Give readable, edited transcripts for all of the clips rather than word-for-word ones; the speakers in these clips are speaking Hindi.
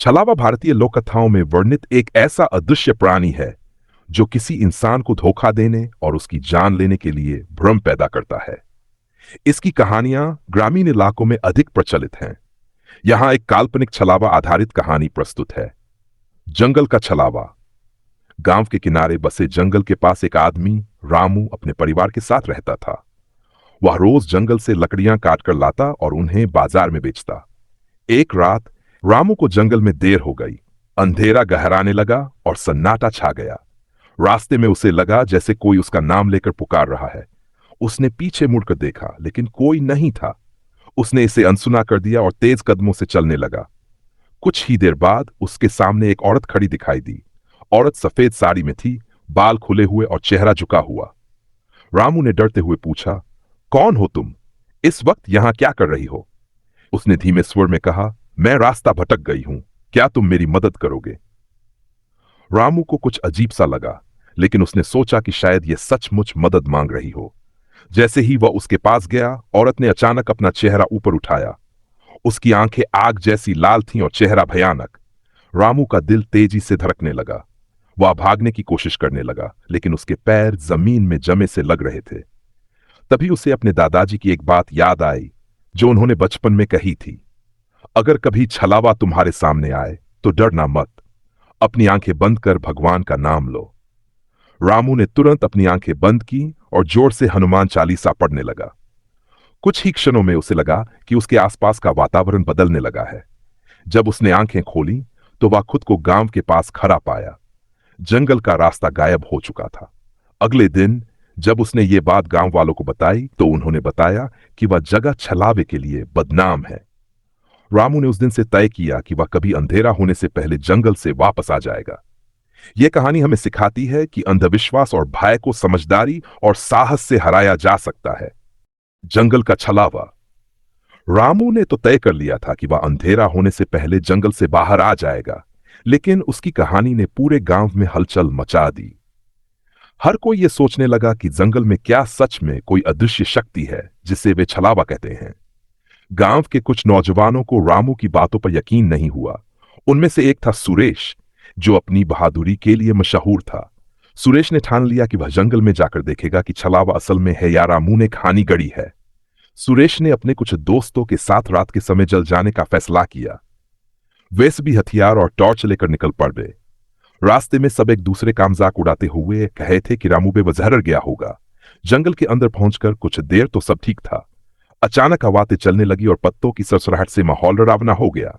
छलावा भारतीय लोक कथाओं में वर्णित एक ऐसा अदृश्य प्राणी है जो किसी इंसान को धोखा देने और उसकी जान लेने के लिए भ्रम पैदा करता है। इसकी कहानियां ग्रामीण इलाकों में अधिक प्रचलित हैं। यहां एक काल्पनिक छलावा आधारित कहानी प्रस्तुत है। जंगल का छलावा। गांव के किनारे बसे जंगल के पास एक आदमी रामू अपने परिवार के साथ रहता था। वह रोज जंगल से लकड़ियां काटकर लाता और उन्हें बाजार में बेचता। एक रात रामू को जंगल में देर हो गई। अंधेरा गहराने लगा और सन्नाटा छा गया। रास्ते में उसे लगा जैसे कोई उसका नाम लेकर पुकार रहा है। उसने पीछे मुड़कर देखा लेकिन कोई नहीं था। उसने इसे अनसुना कर दिया और तेज कदमों से चलने लगा। कुछ ही देर बाद उसके सामने एक औरत खड़ी दिखाई दी। औरत सफेद साड़ी में थी, बाल खुले हुए और चेहरा झुका हुआ। रामू ने डरते हुए पूछा, कौन हो तुम? इस वक्त यहां क्या कर रही हो? उसने धीमे स्वर में कहा, मैं रास्ता भटक गई हूं, क्या तुम मेरी मदद करोगे? रामू को कुछ अजीब सा लगा, लेकिन उसने सोचा कि शायद यह सचमुच मदद मांग रही हो। जैसे ही वह उसके पास गया, औरत ने अचानक अपना चेहरा ऊपर उठाया। उसकी आंखें आग जैसी लाल थीं और चेहरा भयानक। रामू का दिल तेजी से धड़कने लगा। वह भागने की कोशिश करने लगा, लेकिन उसके पैर जमीन में जमे से लग रहे थे। तभी उसे अपने दादाजी की एक बात याद आई जो उन्होंने बचपन में कही थी, अगर कभी छलावा तुम्हारे सामने आए तो डरना मत, अपनी आंखें बंद कर भगवान का नाम लो। रामू ने तुरंत अपनी आंखें बंद की और जोर से हनुमान चालीसा पढ़ने लगा। कुछ ही क्षणों में उसे लगा कि उसके आसपास का वातावरण बदलने लगा है। जब उसने आंखें खोली तो वह खुद को गांव के पास खड़ा पाया। जंगल का रास्ता गायब हो चुका था। अगले दिन जब उसने ये बात गांव वालों को बताई तो उन्होंने बताया कि वह जगह छलावे के लिए बदनाम है। रामू ने उस दिन से तय किया कि वह कभी अंधेरा होने से पहले जंगल से वापस आ जाएगा। यह कहानी हमें सिखाती है कि अंधविश्वास और भय को समझदारी और साहस से हराया जा सकता है। जंगल का छलावा। रामू ने तो तय कर लिया था कि वह अंधेरा होने से पहले जंगल से बाहर आ जाएगा, लेकिन उसकी कहानी ने पूरे गांव में हलचल मचा दी। हर कोई यह सोचने लगा कि जंगल में क्या सच में कोई अदृश्य शक्ति है जिसे वे छलावा कहते हैं। गांव के कुछ नौजवानों को रामू की बातों पर यकीन नहीं हुआ। उनमें से एक था सुरेश, जो अपनी बहादुरी के लिए मशहूर था। सुरेश ने ठान लिया कि वह जंगल में जाकर देखेगा कि छलावा असल में है या रामू ने कहानी गढ़ी है। सुरेश ने अपने कुछ दोस्तों के साथ रात के समय जल जाने का फैसला किया। वे सभी हथियार और टॉर्च लेकर निकल पड़े। रास्ते में सब एक दूसरे का मजाक उड़ाते हुए कहे थे कि रामू बेवजह गया होगा। जंगल के अंदर पहुंचकर कुछ देर तो सब ठीक था। अचानक हवाएं चलने लगी और पत्तों की सरसराहट से माहौल डरावना हो गया।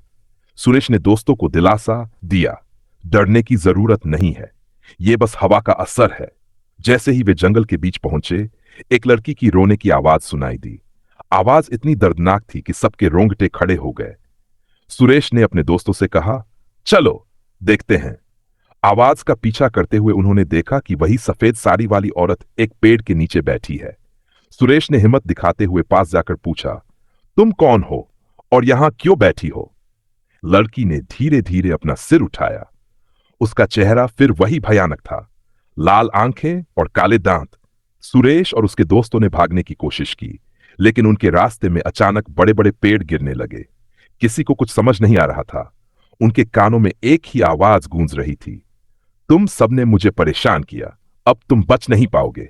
सुरेश ने दोस्तों को दिलासा दिया, डरने की जरूरत नहीं है, यह बस हवा का असर है। जैसे ही वे जंगल के बीच पहुंचे, एक लड़की की रोने की आवाज सुनाई दी। आवाज इतनी दर्दनाक थी कि सबके रोंगटे खड़े हो गए। सुरेश ने अपने दोस्तों से कहा, चलो देखते हैं। आवाज का पीछा करते हुए उन्होंने देखा कि वही सफेद साड़ी वाली औरत एक पेड़ के नीचे बैठी है। सुरेश ने हिम्मत दिखाते हुए पास जाकर पूछा, तुम कौन हो और यहां क्यों बैठी हो? लड़की ने धीरे धीरे अपना सिर उठाया। उसका चेहरा फिर वही भयानक था, लाल आंखें और काले दांत। सुरेश और उसके दोस्तों ने भागने की कोशिश की, लेकिन उनके रास्ते में अचानक बड़े बड़े पेड़ गिरने लगे। किसी को कुछ समझ नहीं आ रहा था। उनके कानों में एक ही आवाज गूंज रही थी, तुम सबने मुझे परेशान किया, अब तुम बच नहीं पाओगे।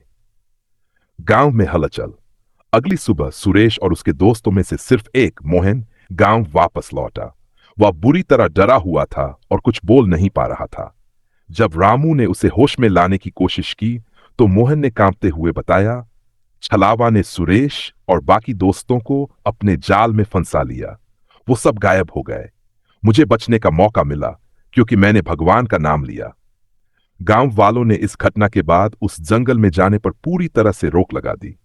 गांव में हलचल। अगली सुबह सुरेश और उसके दोस्तों में से सिर्फ एक, मोहन, गांव वापस लौटा। वह बुरी तरह डरा हुआ था और कुछ बोल नहीं पा रहा था। जब रामू ने उसे होश में लाने की कोशिश की तो मोहन ने कांपते हुए बताया, छलावा ने सुरेश और बाकी दोस्तों को अपने जाल में फंसा लिया। वो सब गायब हो गए। मुझे बचने का मौका मिला क्योंकि मैंने भगवान का नाम लिया। गांव वालों ने इस घटना के बाद उस जंगल में जाने पर पूरी तरह से रोक लगा दी।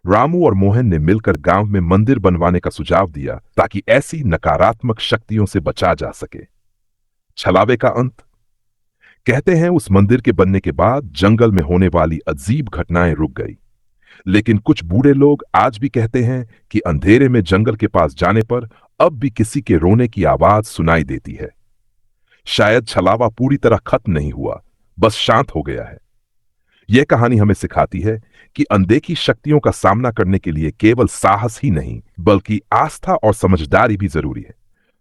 रामू और मोहन ने मिलकर गांव में मंदिर बनवाने का सुझाव दिया ताकि ऐसी नकारात्मक शक्तियों से बचा जा सके। छलावे का अंत। कहते हैं उस मंदिर के बनने के बाद जंगल में होने वाली अजीब घटनाएं रुक गई, लेकिन कुछ बूढ़े लोग आज भी कहते हैं कि अंधेरे में जंगल के पास जाने पर अब भी किसी के रोने की आवाज सुनाई देती है। शायद छलावा पूरी तरह खत्म नहीं हुआ, बस शांत हो गया है। यह कहानी हमें सिखाती है कि अनदेखी शक्तियों का सामना करने के लिए केवल साहस ही नहीं बल्कि आस्था और समझदारी भी जरूरी है।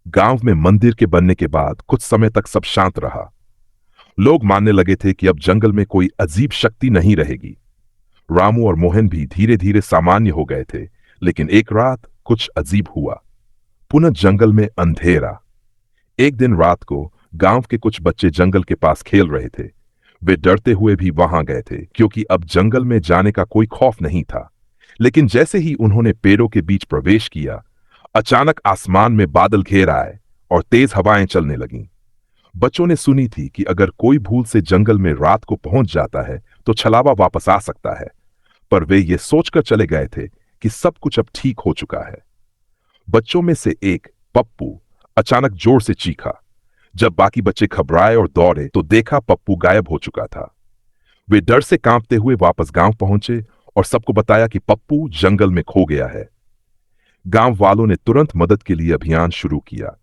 गांव में मंदिर के बनने के बाद कुछ समय तक सब शांत रहा। लोग मानने लगे थे कि अब जंगल में कोई अजीब शक्ति नहीं रहेगी। रामू और मोहन भी धीरे धीरे सामान्य हो गए थे, लेकिन एक रात कुछ अजीब हुआ। पुनः जंगल में अंधेरा। एक दिन रात को गांव के कुछ बच्चे जंगल के पास खेल रहे थे। वे डरते हुए भी वहां गए थे, क्योंकि अब जंगल में जाने का कोई खौफ नहीं था। लेकिन जैसे ही उन्होंने पेड़ों के बीच प्रवेश किया, अचानक आसमान में बादल घेर आए और तेज हवाएं चलने लगीं। बच्चों ने सुनी थी कि अगर कोई भूल से जंगल में रात को पहुंच जाता है तो छलावा वापस आ सकता है, पर वे ये सोचकर चले गए थे कि सब कुछ अब ठीक हो चुका है। बच्चों में से एक, पप्पू, अचानक जोर से चीखा। जब बाकी बच्चे घबराए और दौड़े तो देखा पप्पू गायब हो चुका था। वे डर से कांपते हुए वापस गांव पहुंचे और सबको बताया कि पप्पू जंगल में खो गया है। गांव वालों ने तुरंत मदद के लिए अभियान शुरू किया।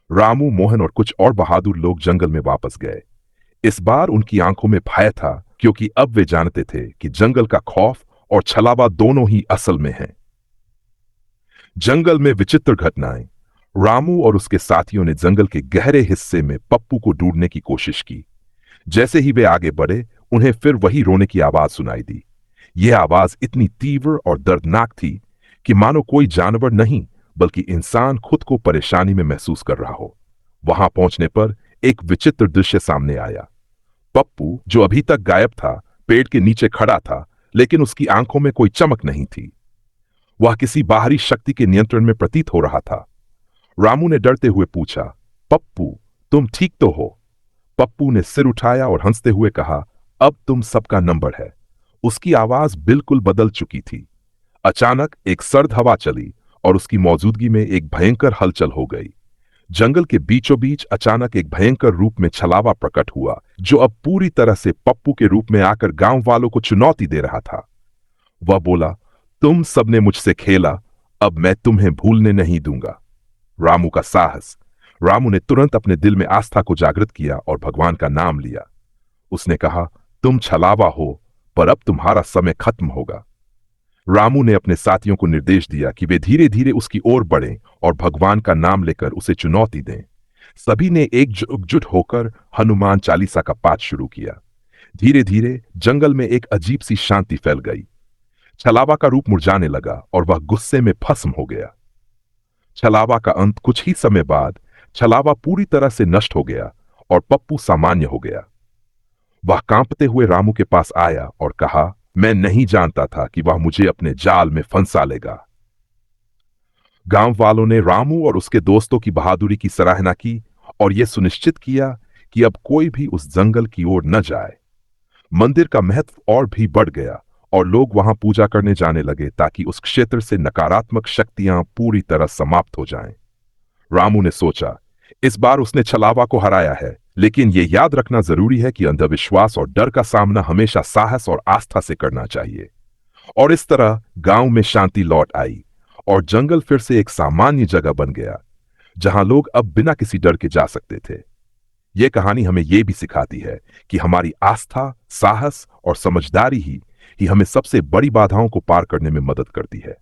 रामू, मोहन और कुछ और बहादुर लोग जंगल में वापस गए। इस बार उनकी आंखों में भय था, क्योंकि अब वे जानते थे कि जंगल का खौफ और छलावा दोनों ही असल में हैं। जंगल में विचित्र घटनाएं। रामू और उसके साथियों ने जंगल के गहरे हिस्से में पप्पू को ढूंढने की कोशिश की। जैसे ही वे आगे बढ़े, उन्हें फिर वही रोने की आवाज सुनाई दी। यह आवाज इतनी तीव्र और दर्दनाक थी कि मानो कोई जानवर नहीं बल्कि इंसान खुद को परेशानी में महसूस कर रहा हो। वहां पहुंचने पर एक विचित्र दृश्य सामने आया। पप्पू, जो अभी तक गायब था, पेड़ के नीचे खड़ा था, लेकिन उसकी आंखों में कोई चमक नहीं थी। वह किसी बाहरी शक्ति के नियंत्रण में प्रतीत हो रहा था। रामू ने डरते हुए पूछा, पप्पू, तुम ठीक तो हो? पप्पू ने सिर उठाया और हंसते हुए कहा, अब तुम सबका नंबर है। उसकी आवाज बिल्कुल बदल चुकी थी। अचानक एक सर्द हवा चली और उसकी मौजूदगी में एक भयंकर हलचल हो गई। जंगल के बीचों बीच अचानक एक भयंकर रूप में छलावा प्रकट हुआ, जो अब पूरी तरह से पप्पू के रूप में आकर गांव वालों को चुनौती दे रहा था। वह बोला, तुम सबने मुझसे खेला, अब मैं तुम्हें भूलने नहीं दूंगा। रामू का साहस। रामू ने तुरंत अपने दिल में आस्था को जागृत किया और भगवान का नाम लिया। उसने कहा, तुम छलावा हो, पर अब तुम्हारा समय खत्म होगा। रामू ने अपने साथियों को निर्देश दिया कि वे धीरे धीरे उसकी ओर बढ़ें और भगवान का नाम लेकर उसे चुनौती दें। सभी ने एकजुट होकर हनुमान चालीसा का पाठ शुरू किया। धीरे धीरे जंगल में एक अजीब सी शांति फैल गई। छलावा का रूप मुरझाने लगा और वह गुस्से में भस्म हो गया। छलावा का अंत कुछ ही समय बाद छलावा पूरी तरह से नष्ट हो गया और पप्पू सामान्य हो गया। वह कांपते हुए रामू के पास आया और कहा, मैं नहीं जानता था कि वह मुझे अपने जाल में फंसा लेगा। गांव वालों ने रामू और उसके दोस्तों की बहादुरी की सराहना की और यह सुनिश्चित किया कि अब कोई भी उस जंगल की ओर न जाए। मंदिर का महत्व और भी बढ़ गया और लोग वहां पूजा करने जाने लगे, ताकि उस क्षेत्र से नकारात्मक शक्तियां पूरी तरह समाप्त हो जाएं। रामू ने सोचा, इस बार उसने छलावा को हराया है, लेकिन यह याद रखना जरूरी है कि अंधविश्वास और डर का सामना हमेशा साहस और आस्था से करना चाहिए। और इस तरह गांव में शांति लौट आई और जंगल फिर से एक सामान्य जगह बन गया, जहां लोग अब बिना किसी डर के जा सकते थे। यह कहानी हमें यह भी सिखाती है कि हमारी आस्था, साहस और समझदारी ही हमें सबसे बड़ी बाधाओं को पार करने में मदद करती है।